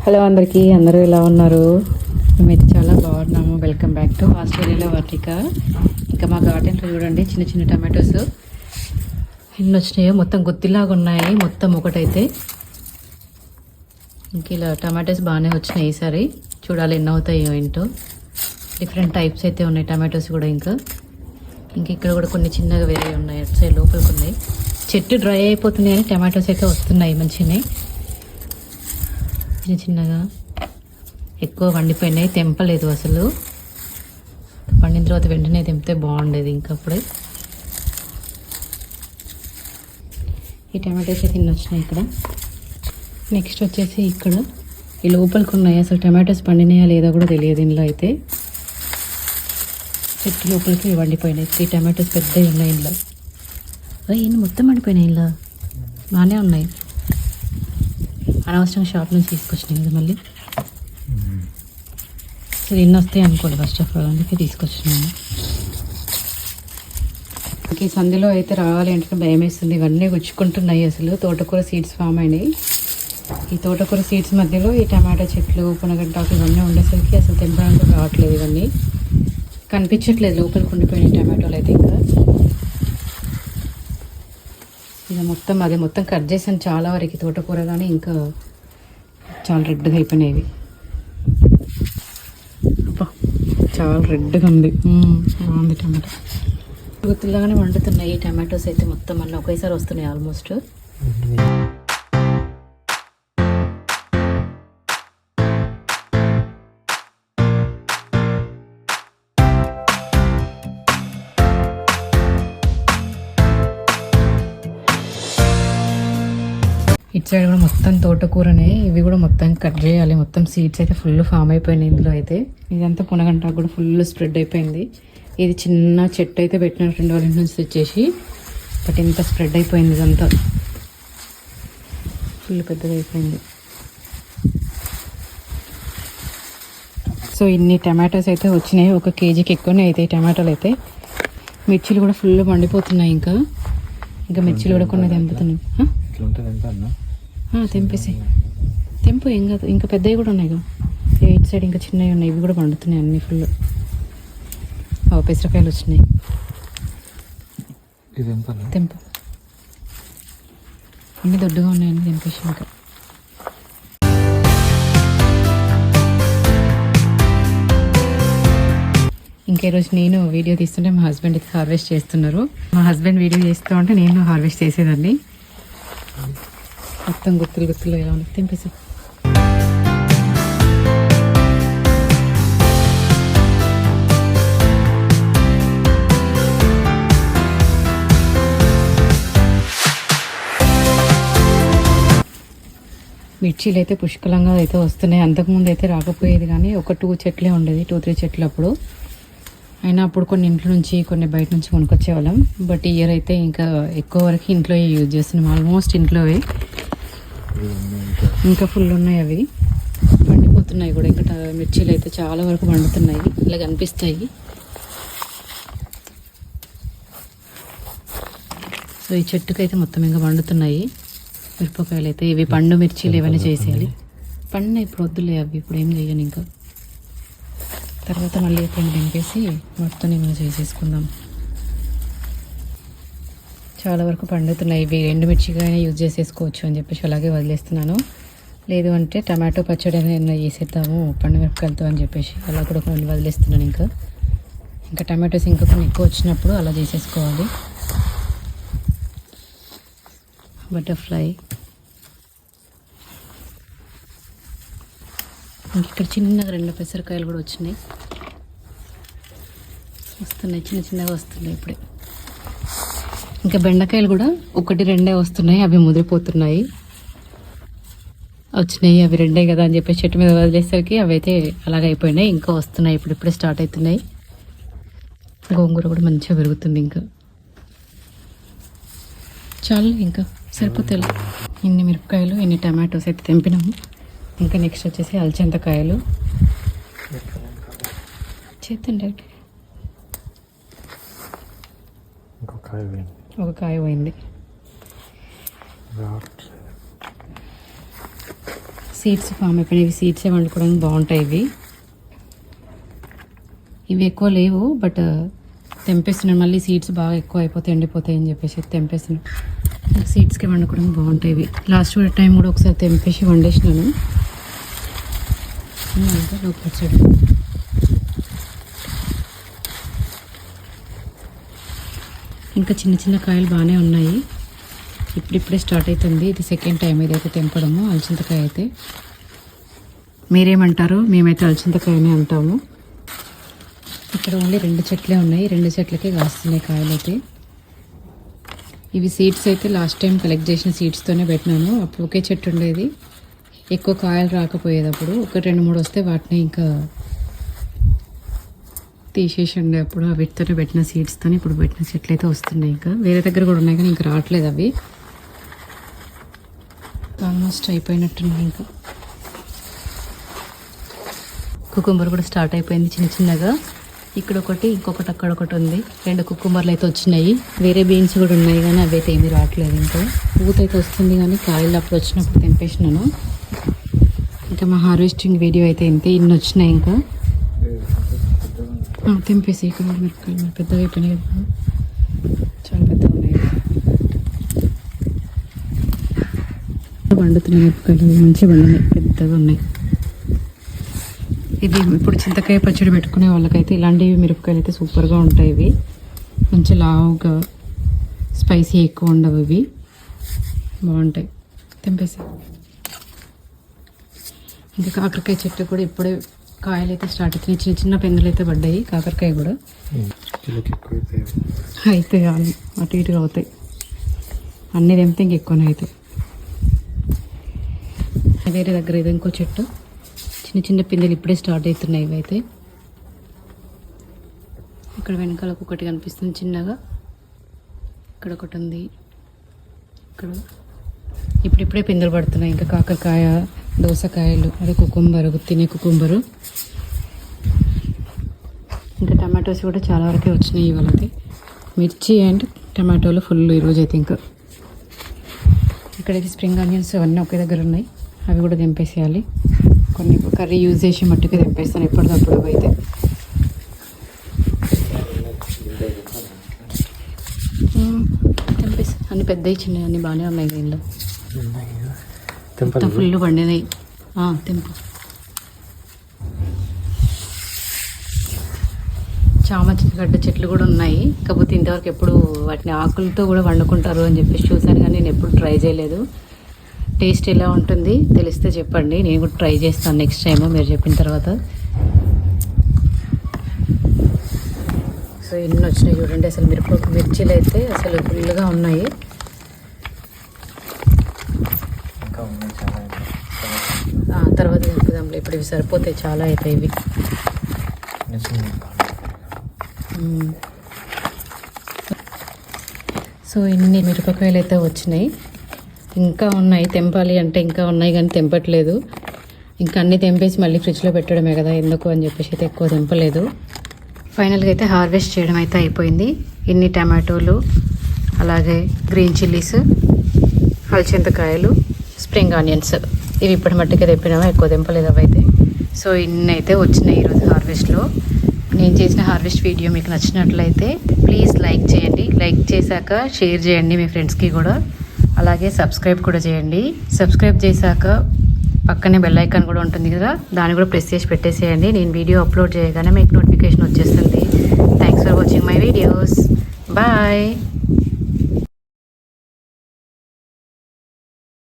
Hello అందరికీ, అందరూ ఎలా ఉన్నారు? మేమైతే చాలా బాగున్నాము. వెల్కమ్ బ్యాక్ టు ఆస్ట్రేలియాలో వర్తిక. ఇంకా మా గార్డెన్లో చూడండి చిన్న చిన్న టమాటోస్ ఎన్ని వచ్చినాయో. మొత్తం గుత్తిలాగా ఉన్నాయి మొత్తం ఒకటైతే. ఇంక ఇలా టమాటోస్ బాగానే వచ్చినాయి ఈసారి. చూడాలి ఎన్ని అవుతాయో ఏంటో. డిఫరెంట్ టైప్స్ అయితే ఉన్నాయి టమాటోస్ కూడా. ఇంక ఇక్కడ కూడా కొన్ని చిన్నగా వేరే ఉన్నాయి. అటు సైడ్ లోపలికి ఉన్నాయి. చెట్టు డ్రై అయిపోతుంది కానీ టమాటోస్ అయితే వస్తున్నాయి మంచిగానే. చిన్న చిన్నగా ఎక్కువ వండిపోయినాయి, తెంపలేదు అసలు. పండిన తర్వాత వెంటనే తెంపితే బాగుండేది. ఇంకప్పుడే ఈ టమాటోస్ అయితే ఇన్ని వచ్చినాయి ఇక్కడ. నెక్స్ట్ వచ్చేసి ఇక్కడ ఈ లోపలికి ఉన్నాయి. అసలు టమాటోస్ పండినాయా లేదా కూడా తెలియదు ఇందులో అయితే. చెట్టు లోపలికి వండిపోయినాయి. 3 టమాటోస్ పెద్దవి ఉన్నాయి ఇందులో. ఇన్ని మొత్తం వండిపోయినాయి ఇందులో. బాగానే ఉన్నాయి. అనవసరంగా షాప్ నుంచి తీసుకొచ్చినాయి కదా మళ్ళీ. సరే ఎన్ని వస్తాయి అనుకోండి ఫస్ట్ ఆఫ్ ఆల్, అందుకే తీసుకొచ్చినాను. ఇంక ఈ సందులో అయితే రావాలి అంటే భయం వేస్తుంది. ఇవన్నీ గుచ్చుకుంటున్నాయి. అసలు తోటకూర సీడ్స్ ఫామ్ అయినాయి. ఈ తోటకూర సీడ్స్ మధ్యలో ఈ టమాటా చెట్లు, పునగంటాకు ఇవన్నీ ఉండేసరికి అసలు తెంపడానికి రావట్లేదు. ఇవన్నీ కనిపించట్లేదు. లోపలికి ఉండిపోయినాయి టమాటోలు అయితే. ఇంకా ఇక మొత్తం కట్ చేసాను చాలా వరకు తోటకూర, కానీ ఇంకా చాలా రెడ్గా అయిపోయినాయి. చాలా రెడ్గా ఉంది. బాగుంది టమాటో. గుత్తులాగానే వండుతున్నాయి ఈ టమాటోస్ అయితే. మొత్తం మళ్ళీ ఒకేసారి వస్తున్నాయి ఆల్మోస్ట్. ఇటు సైడ్ కూడా మొత్తం తోటకూరనే. ఇవి కూడా మొత్తం కట్ చేయాలి. మొత్తం సీడ్స్ అయితే ఫుల్ ఫామ్ అయిపోయినాయి ఇందులో అయితే. ఇదంతా పునగంటాకు కూడా ఫుల్ స్ప్రెడ్ అయిపోయింది. ఇది చిన్న చెట్టు అయితే పెట్టిన ఫ్రెండ్ వాళ్ళ ఇంటి నుంచి తెచ్చేసి, బట్ ఇంత స్ప్రెడ్ అయిపోయింది. ఇదంతా ఫుల్ పెద్దగా అయిపోయింది. సో ఇన్ని టమాటోస్ అయితే వచ్చినాయి. 1 కేజీకి ఎక్కువనే అవుతాయి టమాటోలు అయితే. మిర్చిలు కూడా ఫుల్ మండిపోతున్నాయి. ఇంకా మిర్చిలు కూడా కొన్ని తెంపుతున్నాయి. తెంపేసి తెంపు, ఏం కాదు. ఇంకా పెద్దవి కూడా ఉన్నాయి కదా ఇటు సైడ్. ఇంకా చిన్నవి ఉన్నాయి. ఇవి కూడా పండుతున్నాయి అన్నీ ఫుల్. పెసరకాయలు వచ్చినాయి. తెంపు, అన్నీ దొడ్డుగా ఉన్నాయని తెంపేసి. ఇంకా ఈరోజు నేను వీడియో తీస్తుంటే మా హస్బెండ్ అయితే హార్వెస్ట్ చేస్తున్నారు. మా హస్బెండ్ వీడియో చేస్తూ ఉంటే నేను హార్వెస్ట్ చేసేదాన్ని. మొత్తం గుత్తులు ఎలా ఉన్నాయి. తెంపేసి మిర్చీలు అయితే పుష్కలంగా అయితే వస్తున్నాయి. అంతకుముందు అయితే రాకపోయేది, కానీ 2 చెట్లే ఉండేది, 2-3 చెట్లు అప్పుడు. అయినా అప్పుడు కొన్ని ఇంట్లో నుంచి కొన్ని బయట నుంచి కొనుక్కొచ్చేవాళ్ళం. బట్ ఈ ఇయర్ అయితే ఇంకా ఎక్కువ వరకు ఇంట్లో యూజ్ చేస్తున్నాం. ఆల్మోస్ట్ ఇంట్లోవే. ఇంకా ఫుల్ ఉన్నాయి. అవి పండిపోతున్నాయి కూడా. ఇంకా మిర్చీలు అయితే చాలా వరకు పండుతున్నాయి. ఇలా కనిపిస్తాయి. సో ఈ చెట్టుకు అయితే మొత్తం ఇంకా పండుతున్నాయి మిరపకాయలు అయితే. ఇవి పండు మిర్చీలు ఏమైనా చేసేయాలి. పండిన ఇప్పుడు వద్దులే అవి, ఇప్పుడు ఏం చేయను. ఇంకా తర్వాత మళ్ళీ ఎప్పుడైనా దింపేసి మొత్తం ఏమైనా చేసేసుకుందాం. చాలా వరకు పండుతున్నాయి. ఇవి ఎండుమిర్చిగా అయినా యూజ్ చేసేసుకోవచ్చు అని చెప్పేసి అలాగే వదిలేస్తున్నాను. లేదు అంటే టమాటో పచ్చడి అయినా చేసేద్దాము పండు మిరపకాయలతో అని చెప్పేసి అలా కూడా కొన్ని వదిలేస్తున్నాను. ఇంకా టమాటోస్ ఇంకా కొన్ని ఎక్కువ వచ్చినప్పుడు అలా చేసేసుకోవాలి. బటర్ఫ్లై. ఇక్కడ చిన్నగా 2 పెసరకాయలు కూడా వచ్చినాయి. వస్తున్నాయి, చిన్నగా వస్తున్నాయి ఇప్పుడే. ఇంకా బెండకాయలు కూడా 1-2 వస్తున్నాయి. అవి ముదిరిపోతున్నాయి. వచ్చినాయి అవి 2 కదా అని చెప్పేసి చెట్టు మీద వదిలేసరికి అవి అయితే అలాగ అయిపోయినాయి. ఇంకా వస్తున్నాయి, ఇప్పుడే స్టార్ట్ అవుతున్నాయి. గోంగూర కూడా మంచిగా పెరుగుతుంది. ఇంకా చాలు, ఇంకా సరిపోతాయి. ఇన్ని మిరపకాయలు, ఇన్ని టమాటోస్ అయితే తెంపినాము. ఇంకా నెక్స్ట్ వచ్చేసి అలచంతకాయలు. చేతండి. ఒక కాయ పోయింది. సీడ్స్ ఫామ్ అయిపోయినాయి. ఇవి సీడ్సే వండుకోవడానికి బాగుంటాయి. ఇవి ఎక్కువ లేవు, బట్ తెంపేస్తున్నాను. మళ్ళీ సీడ్స్ బాగా ఎక్కువ అయిపోతాయి, ఎండిపోతాయి అని చెప్పేసి తెంపేస్తున్నాను. సీడ్స్కి వండుకోవడానికి బాగుంటాయి ఇవి. లాస్ట్ టైం కూడా ఒకసారి తెంపేసి వండేసినాను. పచ్చడి ఇంకా చిన్న చిన్న కాయలు బాగానే ఉన్నాయి. ఇప్పుడిప్పుడే స్టార్ట్ అవుతుంది. ఇది సెకండ్ టైం ఇదైతే తెంపడము. అలచింతకాయ అయితే మీరేమంటారు? మేమైతే అలచింతకాయనే అంటాము. ఇక్కడ ఓన్లీ 2 చెట్లే ఉన్నాయి. 2 చెట్లకే కాస్తున్నాయి కాయలు అయితే. ఇవి సీడ్స్ అయితే లాస్ట్ టైం కలెక్ట్ చేసిన సీడ్స్తోనే పెట్టినాను. అప్పుడు ఒకే చెట్టు ఉండేది, ఎక్కువ కాయలు రాకపోయేది. అప్పుడు 2-3 వస్తే వాటిని ఇంకా తీసేసి ఉండే. అప్పుడు వీటితోనే పెట్టిన సీడ్స్తోనే ఇప్పుడు పెట్టిన చెట్లు అయితే వస్తున్నాయి. ఇంకా వేరే దగ్గర కూడా ఉన్నాయి కానీ ఇంకా రావట్లేదు. అవి ఆల్మోస్ట్ అయిపోయినట్టున్నాయి. ఇంకా కుకుంబర్ కూడా స్టార్ట్ అయిపోయింది చిన్న చిన్నగా. ఇక్కడ ఒకటి, ఇంకొకటి అక్కడ ఒకటి ఉంది. 2 కుకుంబర్లు అయితే వచ్చినాయి. వేరే బీన్స్ కూడా ఉన్నాయి కానీ అవి అయితే ఏమీ రావట్లేదు. ఇంకా పూత అయితే వస్తుంది కానీ కాయలు అప్పుడు వచ్చినప్పుడు తెంపేసినాను. ఇంకా మా హార్వెస్టింగ్ వీడియో అయితే ఇంతే. ఇన్ని వచ్చినాయి. ఇంకా తెంపేసి ఇక్కడ మిరపకాయలు పెద్దగా అయిపోయినాయి కదా, చాలా పెద్దగా ఉన్నాయి. పండుతున్నాయి మిరపకాయలు, మంచిగా పండున్నాయి, పెద్దగా ఉన్నాయి. ఇవి ఇప్పుడు చింతకాయ పచ్చడి పెట్టుకునే వాళ్ళకైతే ఇలాంటివి మిరపకాయలు అయితే సూపర్గా ఉంటాయి. ఇవి మంచి లావుగా, స్పైసీ ఎక్కువ ఉండవు. ఇవి బాగుంటాయి. తెంపేసి ఇంకా కాకరకాయ చెట్టు కూడా ఇప్పుడే కాయలు అయితే స్టార్ట్ అవుతున్నాయి. చిన్న చిన్న పెందులు అయితే పడ్డాయి. కాకరకాయ కూడా అయితే అటు ఇటుగా అవుతాయి. అన్నీ తెంపితే ఇంకెక్కువనే అవుతాయి. వేరే దగ్గర ఇది ఇంకో చెట్టు, చిన్న చిన్న పిందెలు ఇప్పుడే స్టార్ట్ అవుతున్నాయి. ఇవైతే ఇక్కడ వెనకాల ఒకటి కనిపిస్తుంది చిన్నగా. ఇక్కడ ఒకటి ఉంది. ఇక్కడ ఇప్పుడిప్పుడే పిందెలు పడుతున్నాయి. ఇంకా కాకరకాయ, దోసకాయలు, అదే కుకుంబరు, తినే కుకుంబరు, ఇంకా టమాటోస్ కూడా చాలా వరకే వచ్చినాయి ఇవాళైతే. మిర్చి అండ్ టమాటోలు ఫుల్ ఈరోజు అయితే. ఇంకా ఇక్కడైతే స్ప్రింగ్ ఆనియన్స్ అవన్నీ ఒకే దగ్గర ఉన్నాయి. అవి కూడా తెంపేసేయాలి. కొన్ని కర్రీ యూజ్ చేసి మట్టుకు తెంపేస్తాను ఎప్పటికప్పుడు. అయితే తెంపేస్తాను. అన్ని పెద్దవి చిన్నవి అన్నీ బాగానే ఉన్నాయి. దీనిలో ఫుల్ పండినాయి. తెంపు. చామగడ్డ చెట్లు కూడా ఉన్నాయి. కాకపోతే ఇంతవరకు ఎప్పుడు వాటిని ఆకులతో కూడా వండుకుంటారు అని చెప్పేసి చూసాను కానీ నేను ఎప్పుడు ట్రై చేయలేదు. టేస్ట్ ఎలా ఉంటుంది తెలిస్తే చెప్పండి, నేను కూడా ట్రై చేస్తాను నెక్స్ట్ టైం మీరు చెప్పిన తర్వాత. సో ఎన్ని వచ్చినాయి చూడండి. అసలు మిర్చీలు అయితే అసలు ఫుల్గా ఉన్నాయి. తర్వాత తెంపుదాంలే, ఇప్పుడు ఇవి సరిపోతాయి, చాలా అవుతాయి ఇవి. సో ఇన్ని మిరపకాయలు అయితే వచ్చినాయి. ఇంకా ఉన్నాయి తెంపాలి అంటే, ఇంకా ఉన్నాయి కానీ తెంపట్లేదు. ఇంకా అన్నీ తెంపేసి మళ్ళీ ఫ్రిడ్జ్లో పెట్టడమే కదా ఎందుకు అని చెప్పేసి అయితే ఎక్కువ తెంపలేదు. ఫైనల్గా అయితే హార్వెస్ట్ చేయడం అయితే అయిపోయింది. ఇన్ని టమాటోలు, అలాగే గ్రీన్ చిల్లీస్, అలచింతకాయలు, స్ప్రింగ్ ఆనియన్స్, ఇవి ఇప్పటి మట్టుకే తెప్పినామా, ఎక్కువ తెంపలేదు అవైతే. సో ఇన్ని అయితే వచ్చినాయి ఈరోజు హార్వెస్ట్లో. నేను చేసిన హార్వెస్ట్ వీడియో మీకు నచ్చినట్లయితే ప్లీజ్ లైక్ చేయండి. లైక్ చేశాక షేర్ చేయండి మీ ఫ్రెండ్స్కి కూడా. అలాగే సబ్స్క్రైబ్ కూడా చేయండి. సబ్స్క్రైబ్ చేశాక పక్కనే బెల్ ఐకాన్ కూడా ఉంటుంది కదా, దాన్ని కూడా ప్రెస్ చేసి పెట్టేసేయండి. నేను వీడియో అప్లోడ్ చేయగానే మీకు నోటిఫికేషన్ వచ్చేస్తుంది. Thanks for watching my videos. Bye.